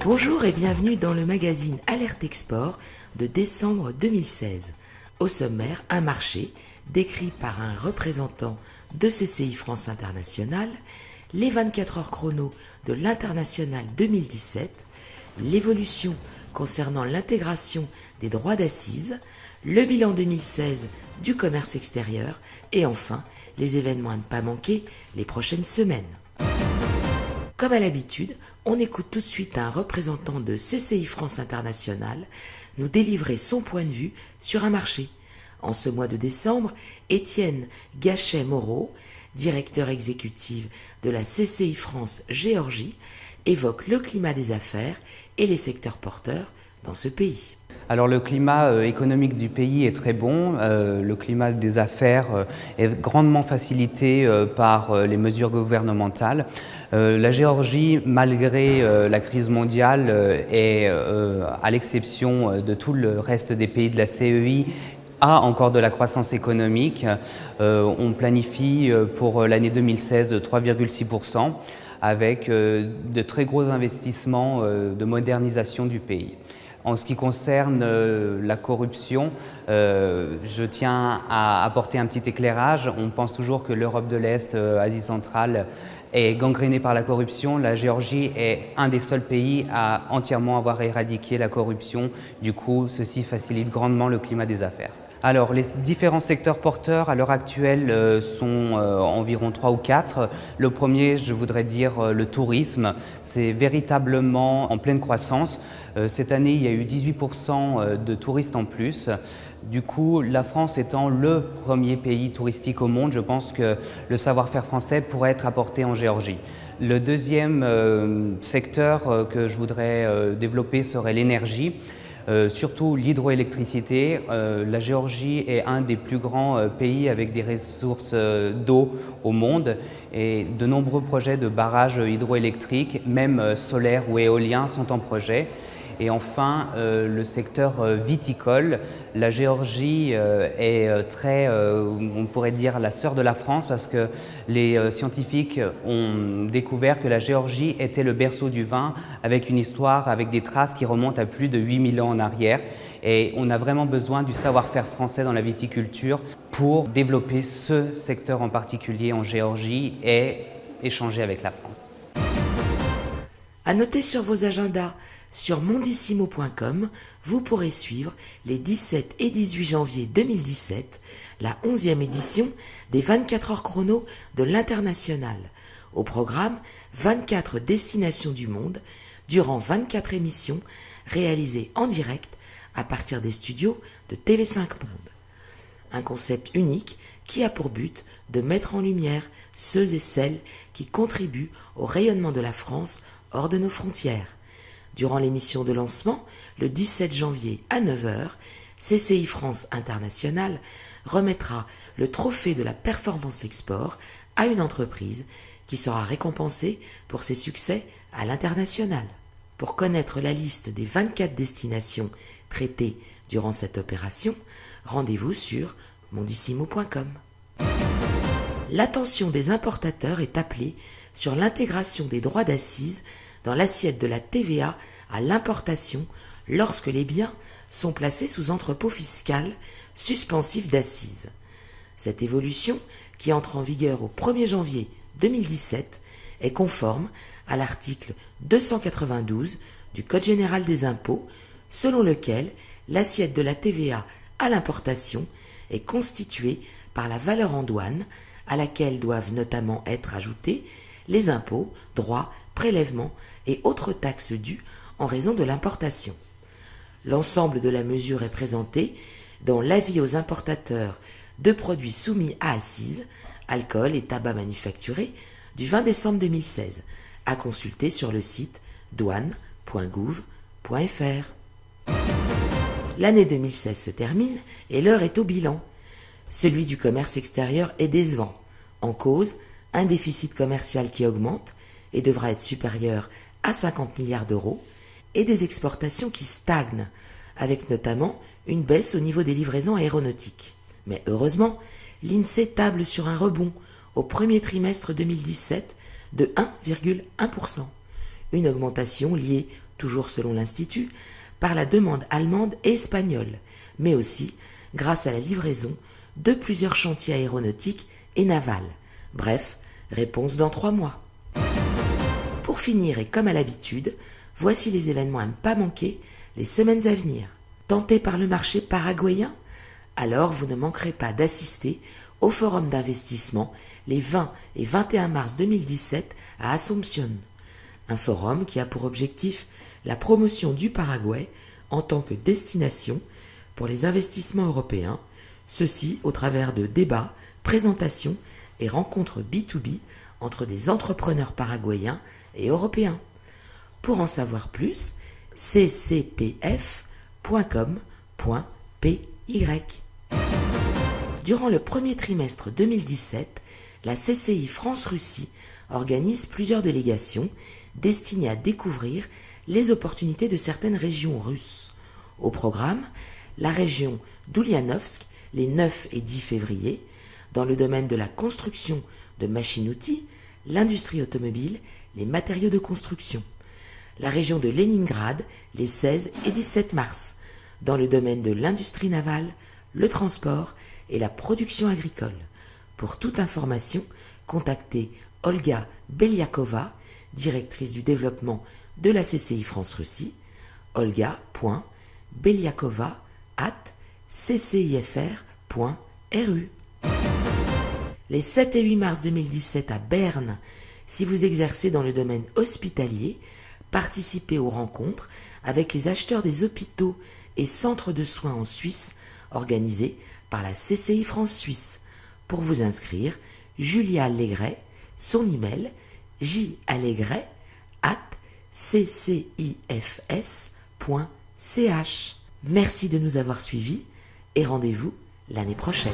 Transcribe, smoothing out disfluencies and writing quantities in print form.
Bonjour et bienvenue dans le magazine Alerte Export de décembre 2016. Au sommaire, un marché décrit par un représentant de CCI France International, les 24 heures chrono de l'International 2017, l'évolution concernant l'intégration des droits d'assises, le bilan 2016 du commerce extérieur et enfin les événements à ne pas manquer les prochaines semaines. Comme à l'habitude, on écoute tout de suite un représentant de CCI France International nous délivrer son point de vue sur un marché. En ce mois de décembre, Étienne Gachet-Moreau, directeur exécutif de la CCI France Géorgie, évoque le climat des affaires et les secteurs porteurs dans ce pays. Alors le climat économique du pays est très bon, le climat des affaires est grandement facilité par les mesures gouvernementales. La Géorgie, malgré la crise mondiale, est, à l'exception de tout le reste des pays de la CEI, a encore de la croissance économique. On planifie pour l'année 2016 3,6%, avec de très gros investissements de modernisation du pays. En ce qui concerne la corruption, je tiens à apporter un petit éclairage. On pense toujours que l'Europe de l'Est, Asie centrale, est gangrénée par la corruption. La Géorgie est un des seuls pays à entièrement avoir éradiqué la corruption. Du coup, ceci facilite grandement le climat des affaires. Alors, les différents secteurs porteurs à l'heure actuelle sont environ 3 ou 4. Le premier, je voudrais dire le tourisme. C'est véritablement en pleine croissance. Cette année, il y a eu 18% de touristes en plus. Du coup, la France étant le premier pays touristique au monde, je pense que le savoir-faire français pourrait être apporté en Géorgie. Le deuxième secteur que je voudrais développer serait l'énergie. Surtout l'hydroélectricité. La Géorgie est un des plus grands pays avec des ressources d'eau au monde et de nombreux projets de barrages hydroélectriques, même solaires ou éoliens, sont en projet. Et enfin, le secteur viticole. La Géorgie est très, on pourrait dire, la sœur de la France parce que les scientifiques ont découvert que la Géorgie était le berceau du vin avec une histoire, avec des traces qui remontent à plus de 8000 ans en arrière. Et on a vraiment besoin du savoir-faire français dans la viticulture pour développer ce secteur en particulier en Géorgie et échanger avec la France. À noter sur vos agendas, sur mondissimo.com, vous pourrez suivre les 17 et 18 janvier 2017, la 11e édition des 24 heures chrono de l'International. Au programme, 24 destinations du monde, durant 24 émissions réalisées en direct à partir des studios de TV5 Monde. Un concept unique qui a pour but de mettre en lumière ceux et celles qui contribuent au rayonnement de la France hors de nos frontières. Durant l'émission de lancement, le 17 janvier à 9h, CCI France International remettra le trophée de la performance export à une entreprise qui sera récompensée pour ses succès à l'international. Pour connaître la liste des 24 destinations traitées durant cette opération, rendez-vous sur mondissimo.com. L'attention des importateurs est appelée sur l'intégration des droits d'assises dans l'assiette de la TVA à l'importation lorsque les biens sont placés sous entrepôt fiscal suspensif d'assises. Cette évolution, qui entre en vigueur au 1er janvier 2017, est conforme à l'article 292 du Code général des impôts, selon lequel l'assiette de la TVA à l'importation est constituée par la valeur en douane, à laquelle doivent notamment être ajoutés les impôts, droits, prélèvements et autres taxes dues en raison de l'importation. L'ensemble de la mesure est présenté dans l'avis aux importateurs de produits soumis à assises, alcool et tabac manufacturés, du 20 décembre 2016, à consulter sur le site douane.gouv.fr. L'année 2016 se termine et l'heure est au bilan. Celui du commerce extérieur est décevant. En cause, un déficit commercial qui augmente et devra être supérieur à 50 milliards d'euros, et des exportations qui stagnent, avec notamment une baisse au niveau des livraisons aéronautiques. Mais heureusement, l'INSEE table sur un rebond au premier trimestre 2017 de 1,1%, une augmentation liée toujours selon l'Institut, par la demande allemande et espagnole, mais aussi grâce à la livraison de plusieurs chantiers aéronautiques et navals. Bref, réponse dans 3 mois. Pour finir, et comme à l'habitude, voici les événements à ne pas manquer les semaines à venir. Tenté par le marché paraguayen? Alors vous ne manquerez pas d'assister au forum d'investissement les 20 et 21 mars 2017 à Asunción. Un forum qui a pour objectif la promotion du Paraguay en tant que destination pour les investissements européens, ceci au travers de débats, présentations et rencontres B2B entre des entrepreneurs paraguayens et européens. Pour en savoir plus, ccpf.com.py. Durant le premier trimestre 2017, la CCI France-Russie organise plusieurs délégations destinées à découvrir les opportunités de certaines régions russes. Au programme, la région d'Ulianovsk les 9 et 10 février, dans le domaine de la construction de machines-outils, l'industrie automobile, les matériaux de construction. La région de Leningrad les 16 et 17 mars, dans le domaine de l'industrie navale, le transport et la production agricole. Pour toute information, contactez Olga Beliakova, directrice du développement de la CCI France-Russie, olga.beliakova@ccifr.ru. Les 7 et 8 mars 2017 à Berne, si vous exercez dans le domaine hospitalier, participez aux rencontres avec les acheteurs des hôpitaux et centres de soins en Suisse organisées par la CCI France-Suisse. Pour vous inscrire, Julia Allégret, son email jallegret@ccifs.ch. Merci de nous avoir suivis et rendez-vous l'année prochaine.